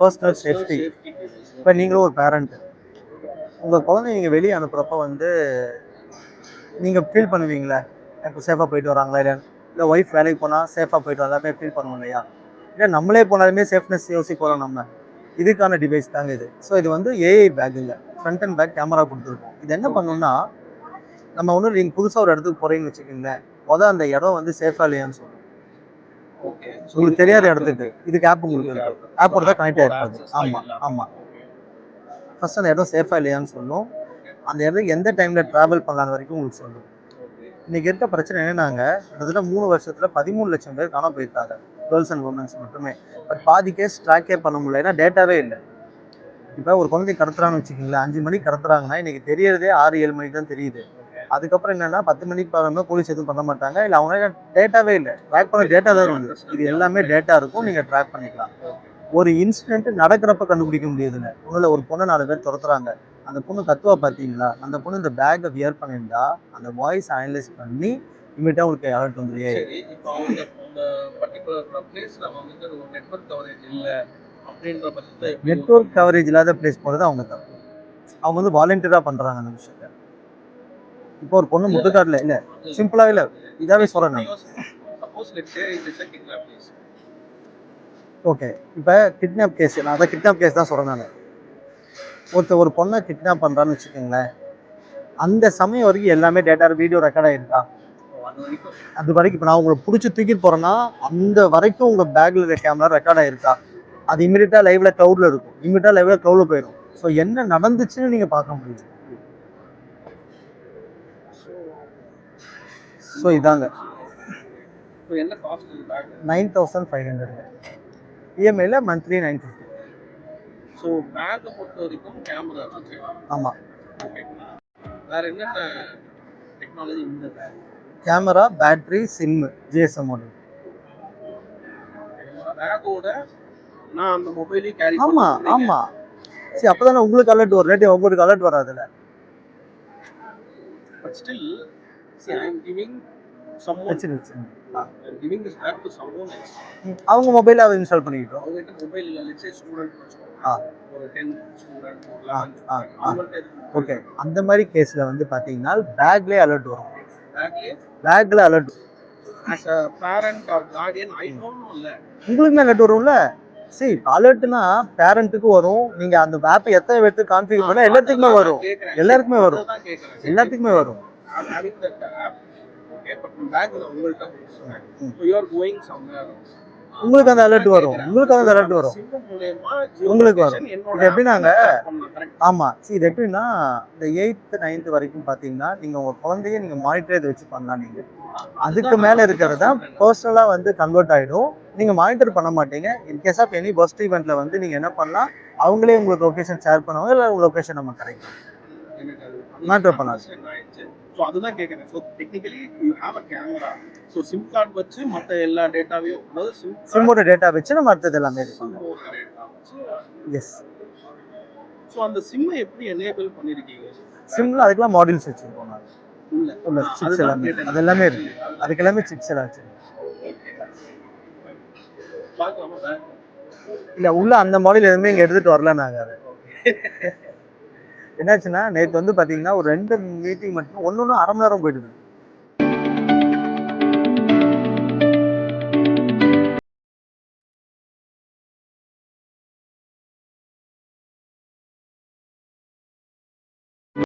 Personal safety. இப்போ நீங்களும் ஒரு பேரண்ட், உங்கள் குழந்தை நீங்கள் வெளியே அனுப்புகிறப்ப வந்து நீங்கள் ஃபீல் பண்ணுவீங்களா, இப்போ சேஃபாக போயிட்டு வராங்களா இல்லை, இல்லை ஒய்ஃப் வேலைக்கு போனால் சேஃபாக போயிட்டு வராமே ஃபீல் பண்ணுவோம் இல்லையா? இல்லை நம்மளே போனாலுமே சேஃப்னஸ் யோசிப்போம் நம்ம. இதுக்கான டிவைஸ் தாங்க இது. ஸோ இது வந்து ஏஐ பேக்குங்க, ஃப்ரண்ட் அண்ட் பேக் கேமரா கொடுத்துருக்கோம். இது என்ன பண்ணணும்னா, நம்ம ஒன்றும் நீங்கள் புதுசாக ஒரு இடத்துக்கு போகிறீங்கன்னு வச்சுக்கோங்களேன், அந்த இடம் வந்து சேஃபாக இல்லையான்னு சொல்லுவோம். உங்களுக்கு தெரியாத இடத்துக்கு இதுக்கு ஆப் உங்களுக்கு இருக்கு, ஆப்போட தான் கனெக்ட் ஆகிருக்காது. ஆமாம் ஆமாம், ஃபர்ஸ்ட் அந்த இடம் சேஃபாக இல்லையான்னு சொல்லும். அந்த இடத்துக்கு எந்த டைமில் ட்ராவல் பண்ணலான்னு வரைக்கும் உங்களுக்கு சொல்லும். இன்றைக்கி இருக்க பிரச்சனை என்னன்னாங்க, கிட்டத்தட்ட 3 வருஷத்தில் 13 லட்சம் பேர் காணாம போயிருக்காங்க, கேர்ள்ஸ் அண்ட் உமன்ஸ் மட்டுமே. பட் பாதி கேஸ் ட்ராக்கே பண்ண முடியல, ஏன்னா டேட்டாவே இல்லை. இப்போ ஒரு குழந்தை கடத்துறாங்கன்னு வச்சுக்கிங்களேன், 5 மணிக்கு கடத்துறாங்கன்னா இன்றைக்கி தெரியறதே 6-7 மணிக்கு தான் தெரியுது. அதுக்கப்புறம் என்னன்னா 10 மணிக்கு பாருங்க போலீஸ் எதுவும் பண்ண மாட்டாங்க, இல்லை அவங்க டேட்டாவே இல்லை, ட்ராக் பண்ண டேட்டா தான் உண்டு. இது எல்லாமே டேட்டா இருக்கும், நீங்கள் ட்ராக் பண்ணிக்கலாம். ஒரு இன்சிடென்ட் நடக்கிறப்ப கண்டுபிடிக்க முடியுதுங்க. ஒன்றும் ஒரு பொண்ணை 4 பேர் துரத்துறாங்க, அந்த பொண்ணு கத்துவா பார்த்தீங்களா, அந்த பொண்ணு இந்த பேக்கை வியர் பண்ணியிருந்தா அந்த வாய்ஸ் அனலைஸ் பண்ணி இமீடியட்டாக உங்களுக்கு அலர்ட் வந்துடுது. இப்போ அவங்க அந்த பர்டிகுலர் பிளேஸ்ல வந்து ஒரு நெட்வொர்க் கவரேஜ் இல்லை அப்படின்ற பட்சத்தில், நெட்வொர்க் கவரேஜ் இல்லாத பிளேஸ் போகிறது அவங்க தப்பு. அவங்க வந்து வாலண்டியராக பண்ணுறாங்க அந்த விஷயத்தை. இப்போ ஒரு பொண்ணு முட்டுக்காட்டில் இல்லை, சிம்பிளாகவே இல்லை, இதாகவே சொல்கிறேன். ஓகே, இப்போ கிட்னாப் கேஸ், நான் அதான் கிட்னாப் கேஸ் தான் சொல்கிறேன். நான் ஒரு பொண்ணை கிட்னாப் பண்ணுறான்னு வச்சுக்கோங்களேன், அந்த சமயம் வரைக்கும் எல்லாமே டேட்டா வீடியோ ரெக்கார்ட் ஆகிருக்கா, அது வரைக்கும். இப்போ நான் உங்களை பிடிச்சி தூக்கிட்டு போகிறேன்னா அந்த வரைக்கும் உங்கள் பேக்கில் கேமரா ரெக்கார்ட் ஆகிருக்கா, அது இமீடியட்டாக லைவில் க்ளவுடில் இருக்கும், இமீடியட்டாக லைவில் க்ளவுடில் போயிடும். ஸோ என்ன நடந்துச்சுன்னு நீங்கள் பார்க்க முடியும். ஸோ இதாங்க 9,500 இஎம்ஐல மந்த்லி 950. ஸோ பேக்கை பொறுத்த வரைக்கும் கேமரா இருக்கு. ஆமாம். வேற என்னென்ன டெக்னாலஜி இந்த back? Camera, battery, sim, GSM model. பேக்கோட நான் அந்த மொபைலே கேரி. ஆமாம் ஆமாம், சரி அப்போ தானே உங்களுக்கு அலர்ட் வரும், ரேட்டு உங்களுக்கு alert வராதுல்ல. But still, see, I am giving someone, giving this app to someone else. அவங்க மொபைலில் அதை இன்ஸ்டால் பண்ணிக்கிட்டோம். அவங்க மொபைல் இல்லை, let's say student, ஒரு 10 ஸ்டூடெண்ட், 11. ஓகே, அந்த மாதிரி கேஸில் வந்து பார்த்தீங்கன்னா பேக்லேயே அலர்ட் வரும். பேக்கில் alert. as a parent or guardian, I don't know இல்ல, உங்களுக்குமே அலர்ட் வரும்ல. சரி, அலர்ட்னா பேரண்ட்டுக்கு வரும், நீங்கள் அந்த ஆப்பை எத்தனை பேருக்கு கான்ஃபிகர் பண்ணால் எல்லாத்துக்குமே வரும், எல்லாருக்குமே வரும், எல்லாத்துக்குமே வரும். உங்களுக்கு அந்த அலர்ட் வரும், உங்களுக்கு அந்த அலர்ட் வரும், உங்களுக்கு வரும். இது எப்படின்னாங்க, ஆமாம், சரி இது எப்படின்னா இந்த 8th 9th வரைக்கும் பார்த்தீங்கன்னா நீங்கள் உங்கள் குழந்தைய நீங்கள் மானிட்டர் இதை வச்சு பண்ணலாம். நீங்கள் அதுக்கு மேலே இருக்கிறது தான் பர்சனலாக வந்து கன்வெர்ட் ஆகிடும். நீங்கள் மானிட்டர் பண்ண மாட்டீங்க. இன்கேஸ் ஆஃப் எனி பர்ஸ்ட் ஈவெண்ட்டில் வந்து நீங்கள் என்ன பண்ணலாம், அவங்களே உங்களுக்கு லொக்கேஷன் ஷேர் பண்ணுவாங்க, இல்லை உங்கள் லொக்கேஷன் நம்ம கிடைக்கும், மானிட்டர் பண்ணாது. ஸோ அதுதான் கேட்குறேன். So technically you have a camera, so sim card வச்சு மற்ற எல்லா டேட்டாவையும், அதாவது சிம்மோட டேட்டா வச்சு நம்ம அடுத்தது எல்லாமே இருக்கும். எஸ். ஸோ அந்த சிம்மை எப்படி எனேபிள் பண்ணியிருக்கீங்க? சிம்மில் அதுக்கெல்லாம் மாடியூல்ஸ் வச்சுருக்கோம். நான் உள்ள சிப்ஸ் எல்லாமே, அது எல்லாமே இருக்குது, அதுக்கு எல்லாமே சிப்ஸ் எல்லாம் வச்சுருக்கோம். இல்லை உள்ள அந்த மாடல் எதுவுமே இங்கே எடுத்துகிட்டு வரல நாங்கள். என்னாச்சுன்னா நேற்று வந்து பார்த்தீங்கன்னா ஒரு 2 மீட்டிங் மட்டும் ஒன்று 1/2 மணி நேரம் போயிடுது.